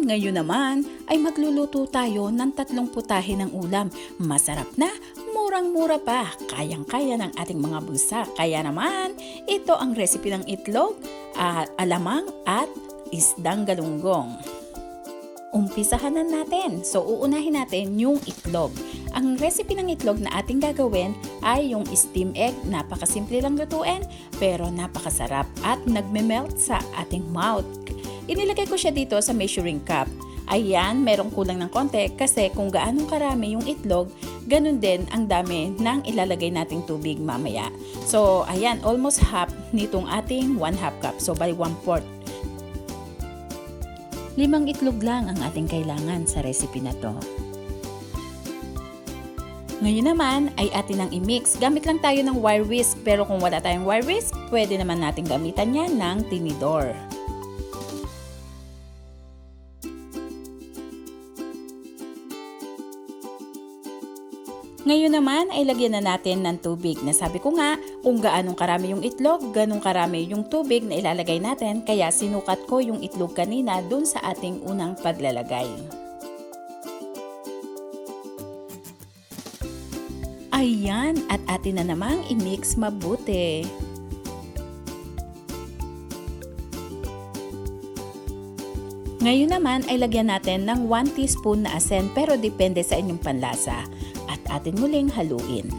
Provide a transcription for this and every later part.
ngayon naman ay magluluto tayo ng tatlong putahe ng ulam. Masarap na, murang-mura pa, kayang-kaya ng ating mga bulsa. Kaya naman, ito ang recipe ng itlog, alamang at isdang galunggong. Umpisahan na natin. So, uunahin natin yung itlog. Ang recipe ng itlog na ating gagawin ay yung steam egg. Napakasimple lang lutuin, pero napakasarap at nagme-melt sa ating mouth. Inilagay ko siya dito sa measuring cup. Ayan, merong kulang ng konti kasi kung gaano karami yung itlog, ganun din ang dami ng ilalagay nating tubig mamaya. So, ayan, almost half nitong ating 1/2 cup. So, by 1/4. 5 itlog lang ang ating kailangan sa recipe na to. Ngayon naman ay atin ang i-mix. Gamit lang tayo ng wire whisk, pero kung wala tayong wire whisk, pwede naman natin gamitan yan ng tinidor. Ngayon naman ay lagyan na natin ng tubig. Nasabi ko nga, kung gaano karami yung itlog, ganun karami yung tubig na ilalagay natin. Kaya sinukat ko yung itlog kanina dun sa ating unang paglalagay. Ayan, at atin na namang i-mix mabuti. Ngayon naman ay lagyan natin ng 1 teaspoon na asin, pero depende sa inyong panlasa. At atin muling haluin.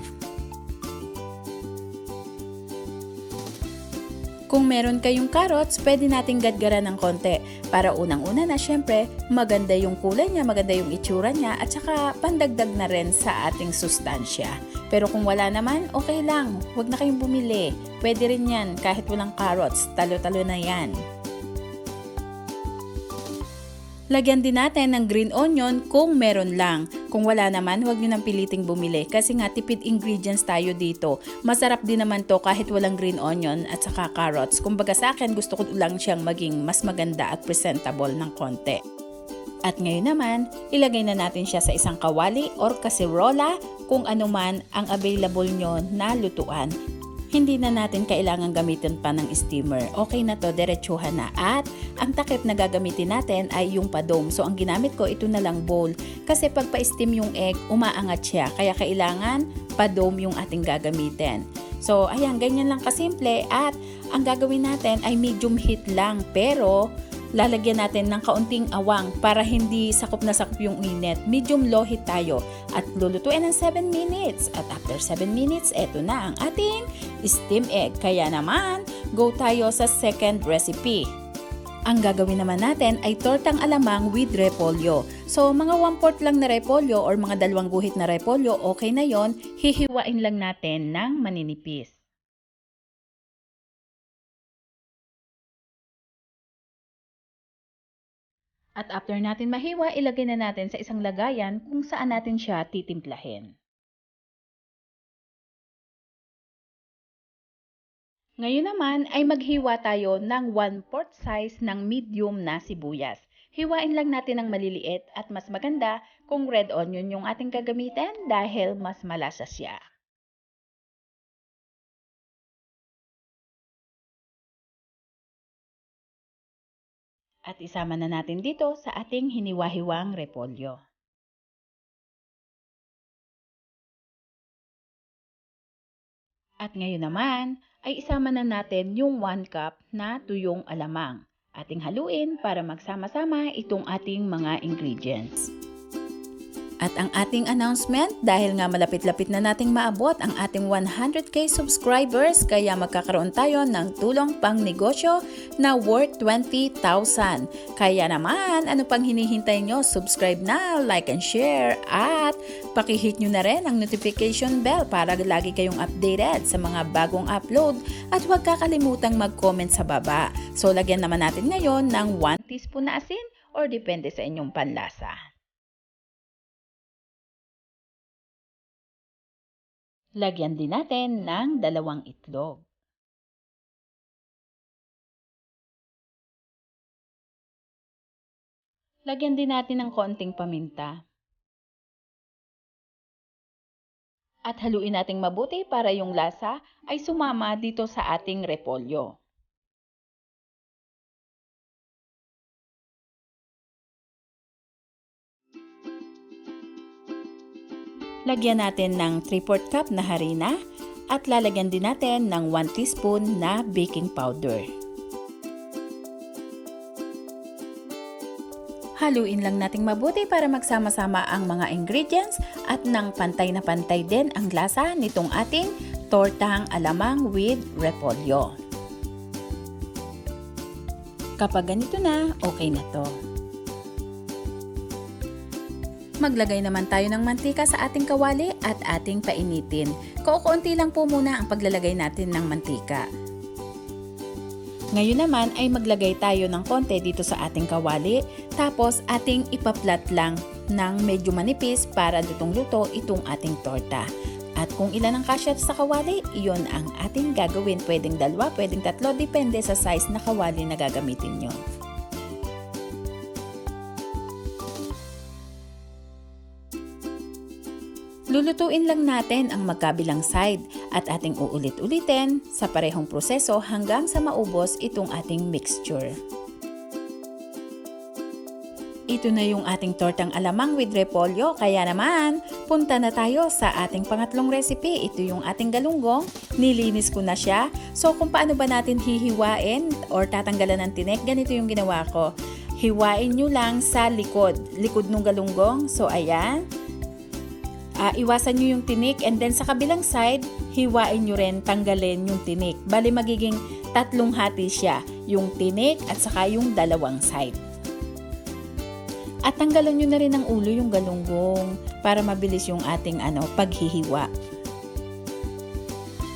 Kung meron kayong carrots, pwede nating gadgaran ng konti para unang-una na syempre maganda yung kulay niya, maganda yung itsura niya at saka pandagdag na rin sa ating sustansya. Pero kung wala naman, okay lang. Huwag na kayong bumili. Pwede rin yan kahit walang carrots. Talo-talo na yan. Lagyan din natin ng green onion kung meron lang. Kung wala naman, huwag nyo nang piliting bumili kasi nga tipid ingredients tayo dito. Masarap din naman to kahit walang green onion at saka carrots. Kumbaga sa akin, gusto ko lang siyang maging mas maganda at presentable ng konti. At ngayon naman, ilagay na natin siya sa isang kawali or kasirola kung ano man ang available nyo na lutuan. Hindi na natin kailangan gamitin pa ng steamer. Okay na to, diretsuhan na. At ang takip na gagamitin natin ay yung padome. So ang ginamit ko, ito na lang bowl. Kasi pag pa-steam yung egg, umaangat siya. Kaya kailangan padome yung ating gagamitin. So ayan, ganyan lang kasimple. At ang gagawin natin ay medium heat lang. Pero lalagyan natin ng kaunting awang para hindi sakop na sakop yung init. Medium low heat tayo at lulutuin ng 7 minutes. At after 7 minutes, eto na ang ating steam egg. Kaya naman, go tayo sa second recipe. Ang gagawin naman natin ay tortang alamang with repolyo. So, mga 1/4 lang na repolyo or mga 2 guhit na repolyo, okay na yon. Hihiwain lang natin ng maninipis. At after natin mahiwa, ilagay na natin sa isang lagayan kung saan natin siya titimplahin. Ngayon naman ay maghiwa tayo ng 1/4 size ng medium na sibuyas. Hiwain lang natin ng maliliit at mas maganda kung red onion yung ating gagamitin dahil mas malasa siya. At isama na natin dito sa ating hiniwa-hiwang repolyo. At ngayon naman ay isama na natin yung 1 cup na tuyong alamang. Ating haluin para magsama-sama itong ating mga ingredients. At ang ating announcement, dahil nga malapit-lapit na nating maabot ang ating 100k subscribers, kaya magkakaroon tayo ng tulong pang negosyo na worth 20,000. Kaya naman, ano pang hinihintay nyo? Subscribe na, like and share, at pakihit nyo na rin ang notification bell para lagi kayong updated sa mga bagong upload. At huwag kakalimutang mag-comment sa baba. So, lagyan naman natin ngayon ng 1 teaspoon na asin or depende sa inyong panlasa. Lagyan din natin ng 2 itlog. Lagyan din natin ng konting paminta. At haluin nating mabuti para yung lasa ay sumama dito sa ating repolyo. Lagyan natin ng 3/4 cup na harina at lalagyan din natin ng 1 teaspoon na baking powder. Haluin lang nating mabuti para magsama-sama ang mga ingredients at nang pantay na pantay din ang lasa nitong ating tortang alamang with repolyo. Kapag ganito na, okay na to. Maglagay naman tayo ng mantika sa ating kawali at ating painitin. Kukunti lang po muna ang paglalagay natin ng mantika. Ngayon naman ay maglagay tayo ng konti dito sa ating kawali, tapos ating ipaplat lang ng medyo manipis para lutong-luto itong ating torta. At kung ilan ang kasya sa kawali, iyon ang ating gagawin. Pwedeng 2, pwedeng 3, depende sa size na kawali na gagamitin nyo. Lulutuin lang natin ang magkabilang side at ating uulit-ulitin sa parehong proseso hanggang sa maubos itong ating mixture. Ito na yung ating tortang alamang with repolyo, kaya naman punta na tayo sa ating pangatlong recipe. Ito yung ating galunggong, nilinis ko na siya. So kung paano ba natin hihiwain or tatanggalan ng tinik, ganito yung ginawa ko. Hiwain nyo lang sa likod ng galunggong. So ayan. Iwasan nyo yung tinik and then sa kabilang side, hiwain nyo rin, tanggalin yung tinik. Bali magiging 3 hati siya, yung tinik at saka yung dalawang side. At tanggalan nyo na rin ng ulo yung galunggong para mabilis yung ating paghihiwa.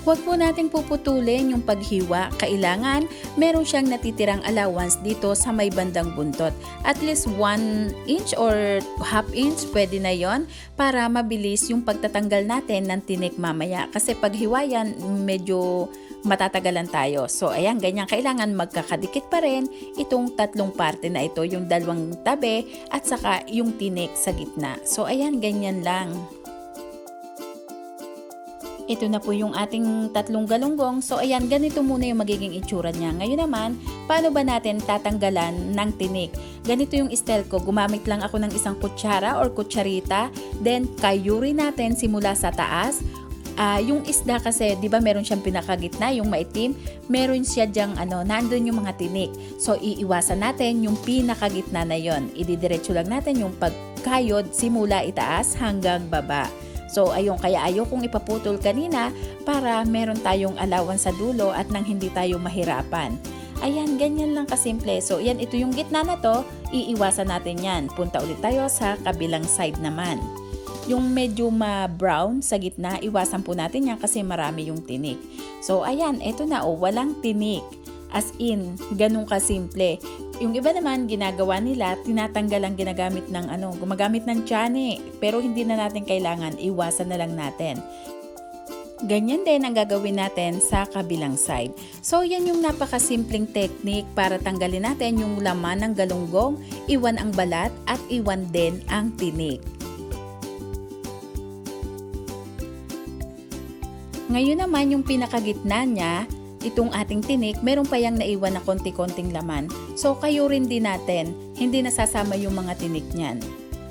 Huwag po nating puputulin yung paghiwa. Kailangan meron siyang natitirang allowance dito sa may bandang buntot. At least 1 inch or half inch, pwede na yon para mabilis yung pagtatanggal natin ng tinik mamaya. Kasi pag hiwayan, medyo matatagalan tayo. So ayan, ganyan. Kailangan magkakadikit pa rin itong 3 parte na ito. Yung 2 tabi at saka yung tinik sa gitna. So ayan, ganyan lang. Ito na po yung ating 3 galunggong. So ayan, ganito muna yung magiging itsura niya. Ngayon naman, paano ba natin tatanggalan ng tinik? Ganito yung style ko. Gumamit lang ako ng isang kutsara or kutsarita. Then kayuri natin simula sa taas. Yung isda kasi, di ba meron siyang pinakagitna, yung maitim, meron siya dyang nandun yung mga tinik. So iiwasan natin yung pinakagitna na yon. Ididiretso lang natin yung pagkayod simula itaas hanggang baba. So ayun, kaya ayokong ipaputol kanina para meron tayong allowance sa dulo at nang hindi tayo mahirapan. Ayan, ganyan lang kasimple. So yan, ito yung gitna na to, iiwasan natin yan. Punta ulit tayo sa kabilang side naman. Yung medyo ma-brown sa gitna, iwasan po natin yan kasi marami yung tinik. So ayan, ito na walang tinik. As in, ganun kasimple. Yung iba naman, ginagawa nila, tinatanggal ang ginagamit ng gumagamit ng tiyane. Pero hindi na natin kailangan, iwasan na lang natin. Ganyan din ang gagawin natin sa kabilang side. So yan yung napakasimpleng technique para tanggalin natin yung laman ng galunggong, iwan ang balat at iwan din ang tinik. Ngayon naman yung pinakagitna niya, itong ating tinik, meron pa yang naiwan na konti-konting laman. So kayo rin din natin, hindi nasasama yung mga tinik niyan.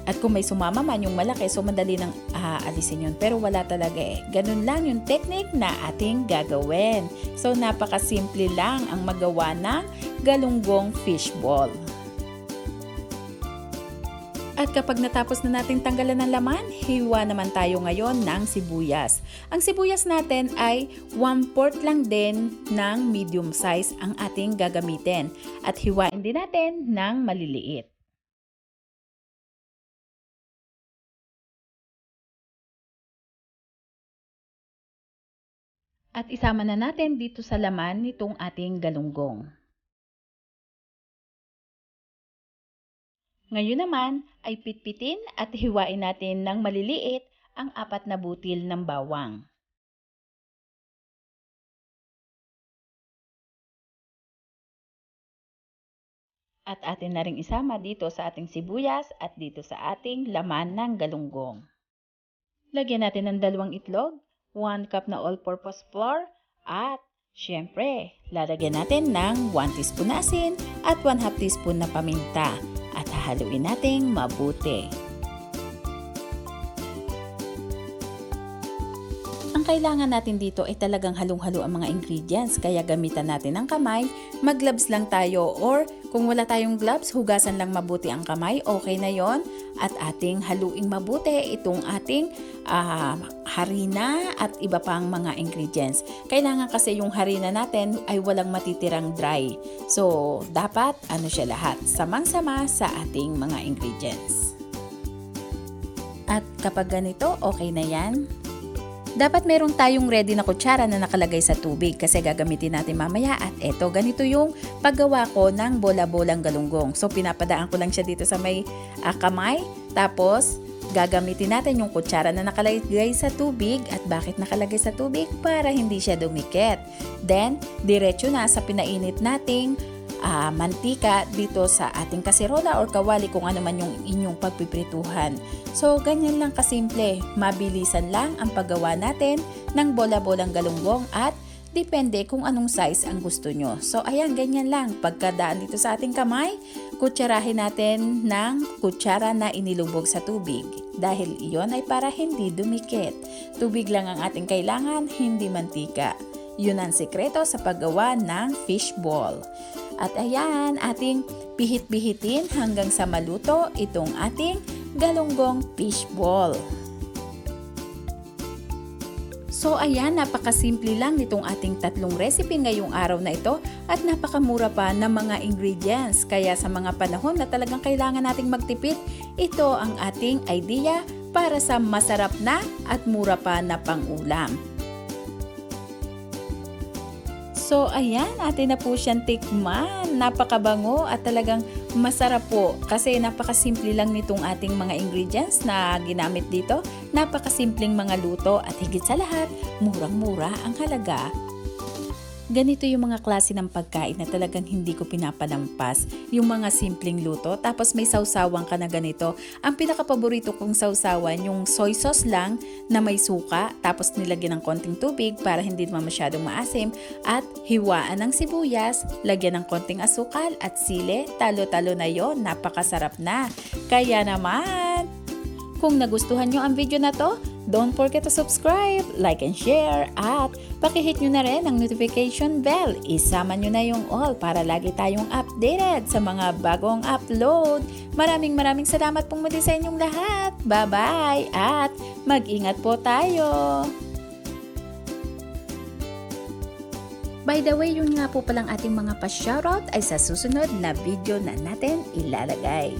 At kung may sumama man yung malaki, so madali nang alisin yun. Pero wala talaga eh. Ganun lang yung technique na ating gagawin. So napakasimple lang ang magawa ng galunggong fishball. At kapag natapos na natin tanggalan ng laman, hiwa naman tayo ngayon ng sibuyas. Ang sibuyas natin ay 1/4 lang din ng medium size ang ating gagamitin. At hiwain din natin ng maliliit. At isama na natin dito sa laman nitong ating galunggong. Ngayon naman ay pitpitin at hiwain natin ng maliliit ang 4 na butil ng bawang. At atin na ring isama dito sa ating sibuyas at dito sa ating laman ng galunggong. Lagyan natin ng 2 itlog, 1 cup na all-purpose flour at syempre, lalagyan natin ng 1 teaspoon na asin at 1/2 teaspoon na paminta. At hahaluin natin mabuti. kailangan natin dito ay talagang halong-halo ang mga ingredients, kaya gamitan natin ang kamay, mag-gloves lang tayo, or kung wala tayong gloves, hugasan lang mabuti ang kamay, okay na yon. At ating haluing mabuti itong ating harina at iba pang mga ingredients. Kailangan kasi yung harina natin ay walang matitirang dry. So, dapat siya lahat, samang-sama sa ating mga ingredients. At kapag ganito, okay na yan. Dapat meron tayong ready na kutsara na nakalagay sa tubig kasi gagamitin natin mamaya. At eto, ganito yung paggawa ko ng bola-bolang galunggong. So, pinapadaan ko lang siya dito sa may kamay. Tapos, gagamitin natin yung kutsara na nakalagay sa tubig. At bakit nakalagay sa tubig? Para hindi siya dumikit. Then, diretso na sa pinainit nating mantika dito sa ating kaserola or kawali, kung ano man yung inyong pagpiprituhan. So, ganyan lang kasimple. Mabilisan lang ang paggawa natin ng bola-bolang galunggong at depende kung anong size ang gusto nyo. So, ayan, ganyan lang. Pagkadaan dito sa ating kamay, kutsarahin natin ng kutsara na inilubog sa tubig. Dahil iyon ay para hindi dumikit. Tubig lang ang ating kailangan, hindi mantika. Yun ang sikreto sa paggawa ng fishball. At ayan, ating pihit-pihitin hanggang sa maluto itong ating galunggong fishball. So ayan, napakasimple lang nitong ating tatlong recipe ngayong araw na ito at napakamura pa ng mga ingredients. Kaya sa mga panahon na talagang kailangan nating magtipid, ito ang ating idea para sa masarap na at mura pa na pang-ulam. So ayan, atin na po siyang tikman. Napakabango at talagang masarap po kasi napakasimple lang nitong ating mga ingredients na ginamit dito. Napakasimpleng mga luto at higit sa lahat, murang-mura ang halaga. Ganito yung mga klase ng pagkain na talagang hindi ko pinapalampas. Yung mga simpleng luto, tapos may sausawan ka na ganito. Ang pinakapaborito kong sausawan, yung soy sauce lang na may suka, tapos nilagyan ng konting tubig para hindi naman masyadong maasim, at hiwaan ng sibuyas, lagyan ng konting asukal at sili. Talo-talo na yon, napakasarap na. Kaya naman, kung nagustuhan nyo ang video na to, don't forget to subscribe, like and share, at pakihit nyo na rin ang notification bell. Isama nyo na yung all para lagi tayong updated sa mga bagong upload. Maraming salamat pong muli sa inyong lahat. Bye-bye at mag-ingat po tayo. By the way, yun nga po palang ating mga pa-shoutout ay sa susunod na video na natin ilalagay.